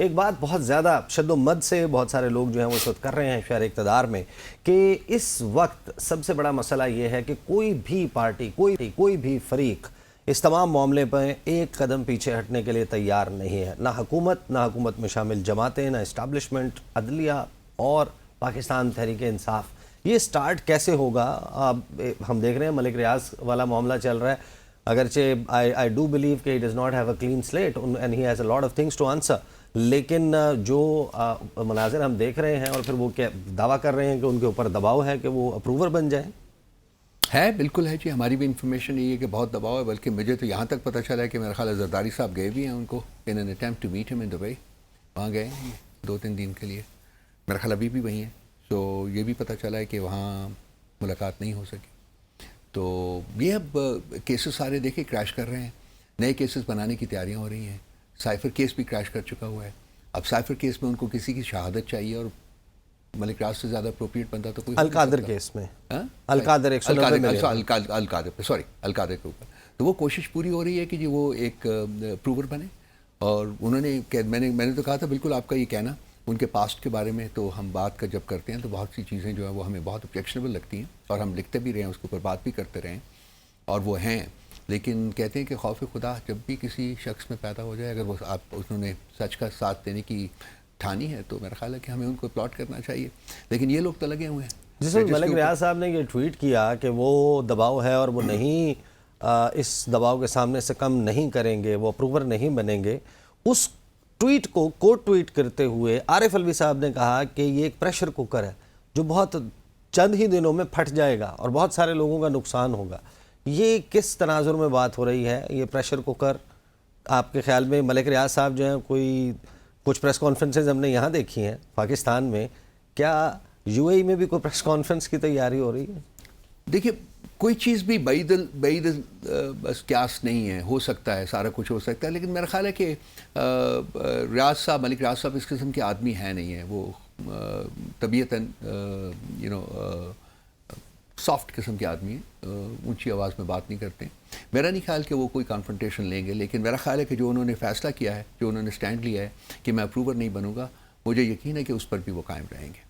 ایک بات بہت زیادہ شد و مد سے بہت سارے لوگ جو ہیں وہ اس وقت کر رہے ہیں شہر اقتدار میں کہ اس وقت سب سے بڑا مسئلہ یہ ہے کہ کوئی بھی پارٹی کوئی بھی فریق اس تمام معاملے پہ ایک قدم پیچھے ہٹنے کے لیے تیار نہیں ہے، نہ حکومت میں شامل جماعتیں، نہ اسٹیبلشمنٹ، عدلیہ اور پاکستان تحریک انصاف۔ یہ سٹارٹ کیسے ہوگا؟ ہم دیکھ رہے ہیں ملک ریاض والا معاملہ چل رہا ہے، اگرچہ I do believe کہ he does not have a clean slate and he has a lot of things to answer، لیکن جو مناظر ہم دیکھ رہے ہیں اور پھر وہ کیا دعویٰ کر رہے ہیں کہ ان کے اوپر دباؤ ہے کہ وہ اپروور بن جائیں۔ ہے بالکل ہے جی، ہماری بھی انفارمیشن یہ ہے کہ بہت دباؤ ہے، بلکہ مجھے تو یہاں تک پتہ چلا ہے کہ میرا خیال ہے زرداری صاحب گئے بھی ہیں ان کو in an attempt to meet ہم ان دبئی، وہاں گئے ہیں 2-3 دن کے لیے، میرا خیال ابھی بھی وہیں ہیں، تو یہ بھی پتہ چلا ہے کہ وہاں ملاقات نہیں ہو سکی۔ تو یہ اب کیسز سارے دیکھیں کریش کر رہے ہیں، نئے کیسز بنانے کی تیاریاں ہو رہی ہیں، سائفر کیس بھی کریش کر چکا ہوا ہے، اب سائفر کیس میں ان کو کسی کی شہادت چاہیے اور ملک ریاض سے زیادہ اپروپریٹ بنتا تو کوئی القادر کیس میں القادر القادر کے اوپر تو وہ کوشش پوری ہو رہی ہے کہ جی وہ ایک پروور بنے، اور انہوں نے میں نے تو کہا تھا بالکل آپ کا یہ کہنا ان کے پاسٹ کے بارے میں، تو ہم بات کا جب کرتے ہیں تو بہت سی چیزیں جو ہیں وہ ہمیں بہت objectionable لگتی ہیں اور ہم لکھتے بھی رہے ہیں اس کے اوپر بات بھی کرتے رہے ہیں اور وہ ہیں، لیکن کہتے ہیں کہ خوف خدا جب بھی کسی شخص میں پیدا ہو جائے، اگر وہ انہوں نے سچ کا ساتھ دینے کی ٹھانی ہے تو میرا خیال ہے کہ ہمیں ان کو اپلاٹ کرنا چاہیے، لیکن یہ لوگ تو لگے ہوئے ہیں۔ جس میں ملک ریاض صاحب نے یہ ٹویٹ کیا کہ وہ دباؤ ہے اور وہ نہیں اس دباؤ کے سامنے سے کم نہیں کریں گے، وہ اپروور نہیں بنیں گے، اس ٹویٹ کو کوٹ ٹویٹ کرتے ہوئے عارف الوی صاحب نے کہا کہ یہ ایک پریشر کوکر ہے جو بہت چند ہی دنوں میں پھٹ جائے گا اور بہت سارے لوگوں کا نقصان ہوگا۔ یہ کس تناظر میں بات ہو رہی ہے؟ یہ پریشر کوکر آپ کے خیال میں ملک ریاض صاحب جو ہیں کچھ پریس کانفرنسز ہم نے یہاں دیکھی ہیں پاکستان میں، کیا یو اے ای میں بھی کوئی پریس کانفرنس کی تیاری ہو رہی ہے؟ دیکھیے کوئی چیز بھی بعید بس قیاس نہیں ہے، ہو سکتا ہے سارا کچھ ہو سکتا ہے، لیکن میرا خیال ہے کہ ملک ریاض صاحب اس قسم کے آدمی ہیں نہیں ہیں، وہ طبیعتاً سافٹ قسم کے آدمی ہیں، اونچی آواز میں بات نہیں کرتے ہیں، میرا نہیں خیال کہ وہ کوئی کانفرنٹیشن لیں گے، لیکن میرا خیال ہے کہ جو انہوں نے فیصلہ کیا ہے، جو انہوں نے سٹینڈ لیا ہے کہ میں اپروور نہیں بنوں گا، مجھے یقین ہے کہ اس پر بھی وہ قائم رہیں گے۔